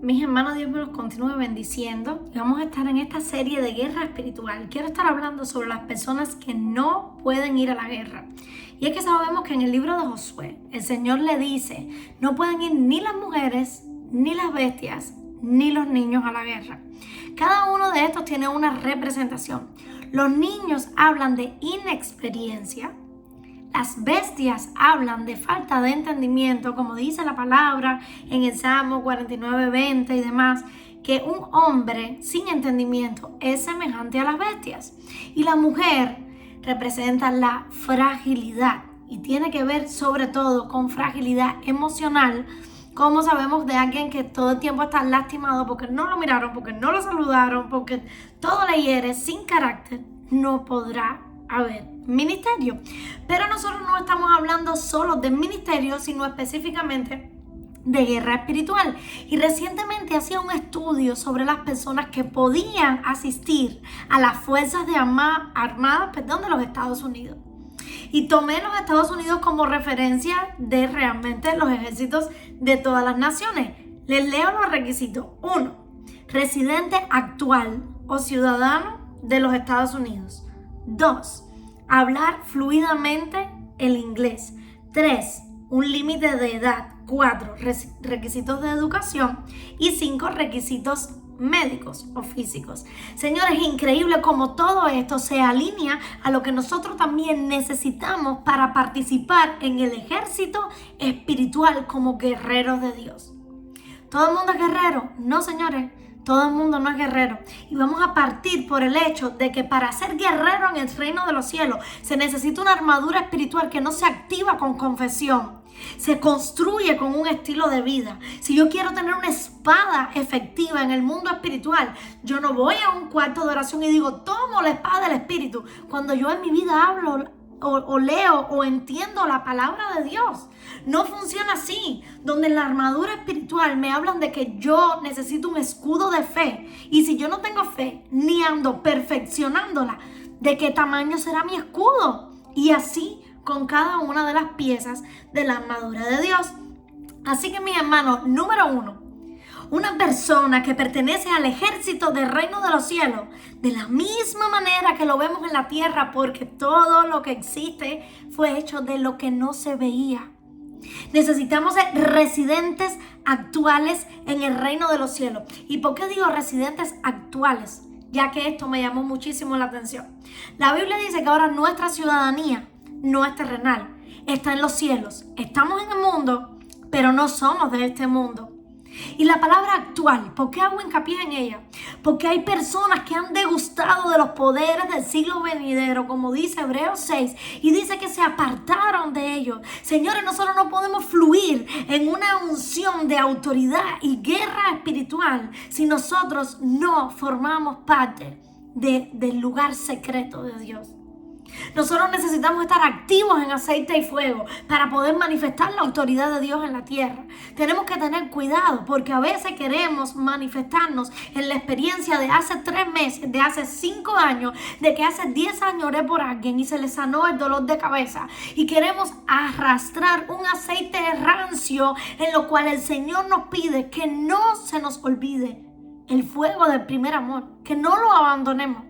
Mis hermanos, Dios me los continúe bendiciendo. Y vamos a estar en esta serie de guerra espiritual. Quiero estar hablando sobre las personas que no pueden ir a la guerra. Y es que sabemos que en el libro de Josué, el Señor le dice, no pueden ir ni las mujeres, ni las bestias, ni los niños a la guerra. Cada uno de estos tiene una representación. Los niños hablan de inexperiencia. Las bestias hablan de falta de entendimiento, como dice la palabra en el Salmo 49:20 y demás, que un hombre sin entendimiento es semejante a las bestias. Y la mujer representa la fragilidad y tiene que ver sobre todo con fragilidad emocional, como sabemos de alguien que todo el tiempo está lastimado porque no lo miraron, porque no lo saludaron, porque todo le hiere, sin carácter, no podrá haber ministerio. Pero nosotros no estamos hablando solo de ministerio, sino específicamente de guerra espiritual. Y recientemente hacía un estudio sobre las personas que podían asistir a las fuerzas armadas de los Estados Unidos. Y tomé los Estados Unidos como referencia de realmente los ejércitos de todas las naciones. Les leo los requisitos. 1. Residente actual o ciudadano de los Estados Unidos. 2. Hablar fluidamente el inglés. 3. Un límite de edad. 4. Requisitos de educación. Y 5. Requisitos médicos o físicos. Señores, es increíble cómo todo esto se alinea a lo que nosotros también necesitamos para participar en el ejército espiritual como guerreros de Dios. ¿Todo el mundo es guerrero? No, señores. Todo el mundo no es guerrero. Y vamos a partir por el hecho de que para ser guerrero en el reino de los cielos se necesita una armadura espiritual que no se activa con confesión. Se construye con un estilo de vida. Si yo quiero tener una espada efectiva en el mundo espiritual, yo no voy a un cuarto de oración y digo, tomo la espada del Espíritu. Cuando yo en mi vida hablo o leo o entiendo la palabra de Dios. No funciona así, donde en la armadura espiritual me hablan de que yo necesito un escudo de fe. Y si yo no tengo fe, ni ando perfeccionándola, ¿de qué tamaño será mi escudo? Y así con cada una de las piezas de la armadura de Dios. Así que, mis hermanos, número 1, una persona que pertenece al ejército del reino de los cielos, de la misma manera que lo vemos en la tierra, porque todo lo que existe fue hecho de lo que no se veía. Necesitamos ser residentes actuales en el reino de los cielos. ¿Y por qué digo residentes actuales? Ya que esto me llamó muchísimo la atención. La Biblia dice que ahora nuestra ciudadanía no es terrenal, está en los cielos. Estamos en el mundo, pero no somos de este mundo. Y la palabra actual, ¿por qué hago hincapié en ella? Porque hay personas que han degustado de los poderes del siglo venidero, como dice Hebreos 6, y dice que se apartaron de ellos. Señores, nosotros no podemos fluir en una unción de autoridad y guerra espiritual si nosotros no formamos parte del lugar secreto de Dios. Nosotros necesitamos estar activos en aceite y fuego para poder manifestar la autoridad de Dios en la tierra. Tenemos que tener cuidado porque a veces queremos manifestarnos en la experiencia de hace 3 meses, de hace 5 años, de que hace 10 años oré por alguien y se le sanó el dolor de cabeza. Y queremos arrastrar un aceite rancio en lo cual el Señor nos pide que no se nos olvide el fuego del primer amor, que no lo abandonemos.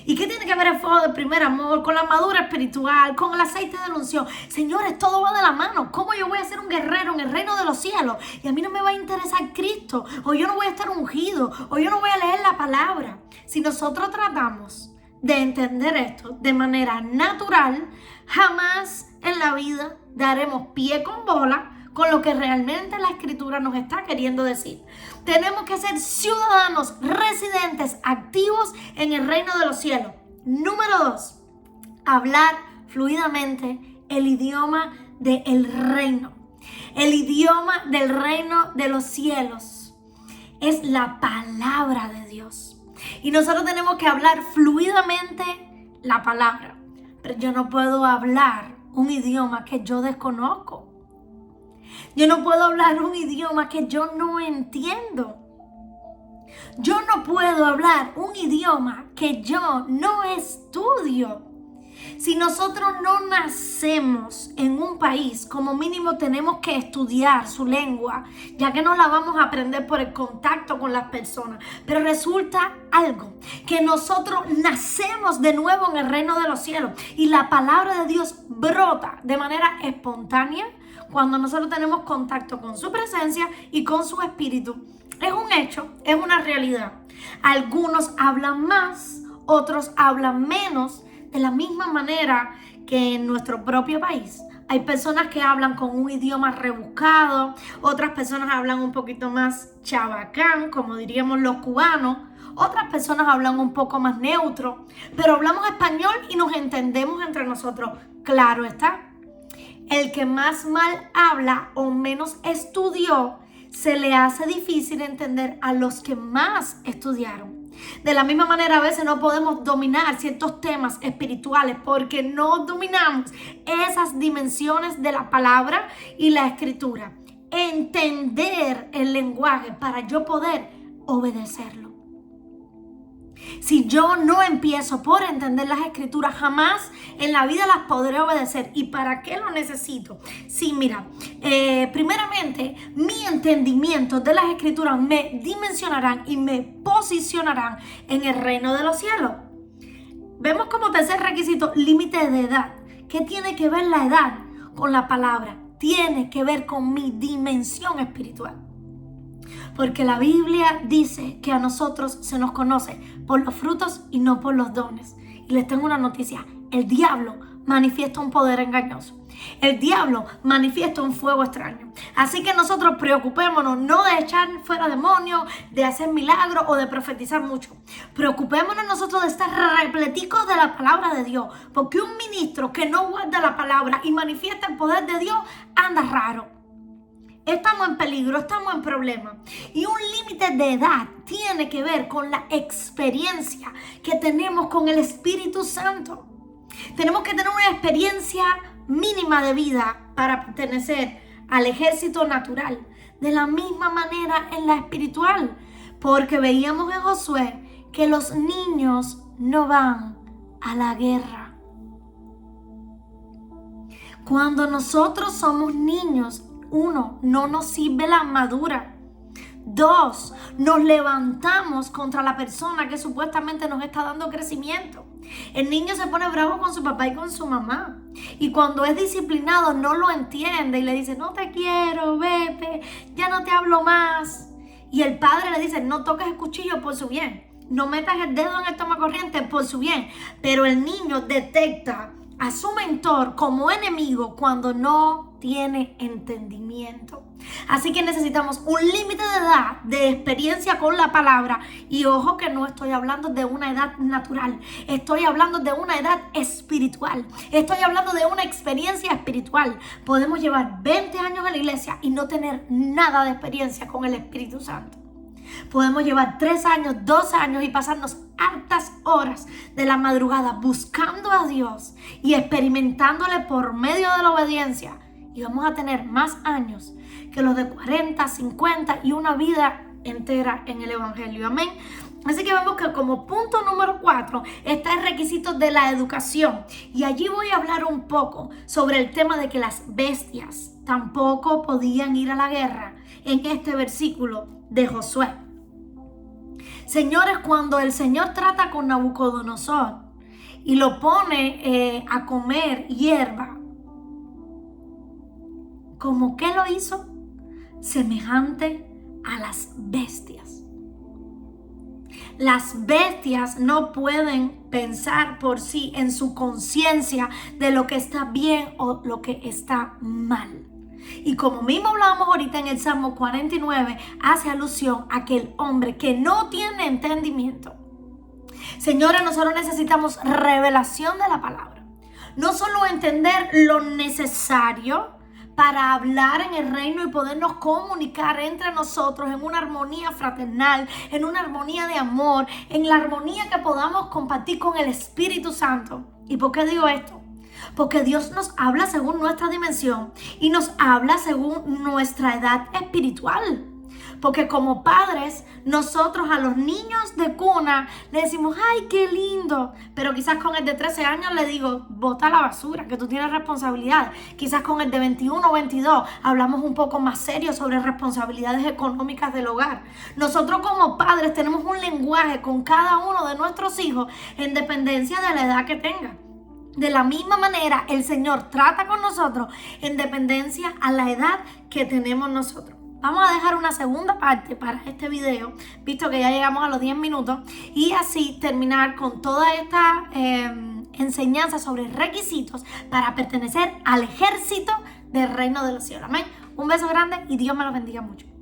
¿Y qué tiene que ver el fuego del primer amor con la armadura espiritual, con el aceite de la unción? Señores, todo va de la mano. ¿Cómo yo voy a ser un guerrero en el reino de los cielos y a mí no me va a interesar Cristo? O yo no voy a estar ungido, o yo no voy a leer la palabra. Si nosotros tratamos de entender esto de manera natural, jamás en la vida daremos pie con bola con lo que realmente la Escritura nos está queriendo decir. Tenemos que ser ciudadanos, residentes, activos en el reino de los cielos. Número 2, hablar fluidamente el idioma del reino. El idioma del reino de los cielos es la palabra de Dios. Y nosotros tenemos que hablar fluidamente la palabra. Pero yo no puedo hablar un idioma que yo desconozco. Yo no puedo hablar un idioma que yo no entiendo. Yo no puedo hablar un idioma que yo no estudio. Si nosotros no nacemos en un país, como mínimo tenemos que estudiar su lengua, ya que no la vamos a aprender por el contacto con las personas. Pero resulta algo, que nosotros nacemos de nuevo en el reino de los cielos y la palabra de Dios brota de manera espontánea cuando nosotros tenemos contacto con su presencia y con su espíritu. Es un hecho, es una realidad. Algunos hablan más, otros hablan menos. De la misma manera que en nuestro propio país hay personas que hablan con un idioma rebuscado, otras personas hablan un poquito más chabacán, como diríamos los cubanos, otras personas hablan un poco más neutro, pero hablamos español y nos entendemos entre nosotros. Claro está, el que más mal habla o menos estudió, se le hace difícil entender a los que más estudiaron. De la misma manera, a veces no podemos dominar ciertos temas espirituales porque no dominamos esas dimensiones de la palabra y la escritura. Entender el lenguaje para yo poder obedecerlo. Si yo no empiezo por entender las escrituras, jamás en la vida las podré obedecer. ¿Y para qué lo necesito? Sí, mira, primeramente, mi entendimiento de las escrituras me dimensionarán y me posicionarán en el reino de los cielos. Vemos como tercer requisito, límite de edad. ¿Qué tiene que ver la edad con la palabra? Tiene que ver con mi dimensión espiritual. Porque la Biblia dice que a nosotros se nos conoce por los frutos y no por los dones. Y les tengo una noticia, el diablo manifiesta un poder engañoso. El diablo manifiesta un fuego extraño. Así que nosotros preocupémonos no de echar fuera demonios, de hacer milagros o de profetizar mucho. Preocupémonos nosotros de estar repleticos de la palabra de Dios. Porque un ministro que no guarda la palabra y manifiesta el poder de Dios anda raro. Estamos en peligro, estamos en problemas. Y un límite de edad tiene que ver con la experiencia que tenemos con el Espíritu Santo. Tenemos que tener una experiencia mínima de vida para pertenecer al ejército natural. De la misma manera en la espiritual. Porque veíamos en Josué que los niños no van a la guerra. Cuando nosotros somos niños, 1, no nos sirve la armadura. 2, nos levantamos contra la persona que supuestamente nos está dando crecimiento. El niño se pone bravo con su papá y con su mamá. Y cuando es disciplinado no lo entiende y le dice, no te quiero, vete, ya no te hablo más. Y el padre le dice, no toques el cuchillo por su bien. No metas el dedo en el toma corriente por su bien. Pero el niño detecta a su mentor como enemigo cuando no tiene entendimiento. Así que necesitamos un límite de edad, de experiencia con la palabra. Y ojo que no estoy hablando de una edad natural. Estoy hablando de una edad espiritual. Estoy hablando de una experiencia espiritual. Podemos llevar 20 años en la iglesia y no tener nada de experiencia con el Espíritu Santo. Podemos llevar 3 años, 2 años y pasarnos hartas horas de la madrugada buscando a Dios y experimentándole por medio de la obediencia. Y vamos a tener más años que los de 40, 50 y una vida entera en el Evangelio. Amén. Así que vemos que como punto número 4 está el requisito de la educación. Y allí voy a hablar un poco sobre el tema de que las bestias tampoco podían ir a la guerra en este versículo de Josué. Señores, cuando el Señor trata con Nabucodonosor y lo pone a comer hierba, ¿cómo que lo hizo? Semejante a las bestias. Las bestias no pueden pensar por sí en su conciencia de lo que está bien o lo que está mal. Y como mismo hablábamos ahorita en el Salmo 49, hace alusión a aquel hombre que no tiene entendimiento. Señora, nosotros necesitamos revelación de la palabra. No solo entender lo necesario para hablar en el reino y podernos comunicar entre nosotros en una armonía fraternal, en una armonía de amor, en la armonía que podamos compartir con el Espíritu Santo. ¿Y por qué digo esto? Porque Dios nos habla según nuestra dimensión y nos habla según nuestra edad espiritual. Porque como padres, nosotros a los niños de cuna le decimos, ay, qué lindo. Pero quizás con el de 13 años le digo, bota la basura, que tú tienes responsabilidades. Quizás con el de 21 o 22 hablamos un poco más serio sobre responsabilidades económicas del hogar. Nosotros como padres tenemos un lenguaje con cada uno de nuestros hijos en dependencia de la edad que tengan. De la misma manera, el Señor trata con nosotros en dependencia a la edad que tenemos nosotros. Vamos a dejar una segunda parte para este video, visto que ya llegamos a los 10 minutos, y así terminar con toda esta enseñanza sobre requisitos para pertenecer al ejército del reino de los cielos. Amén. Un beso grande y Dios me los bendiga mucho.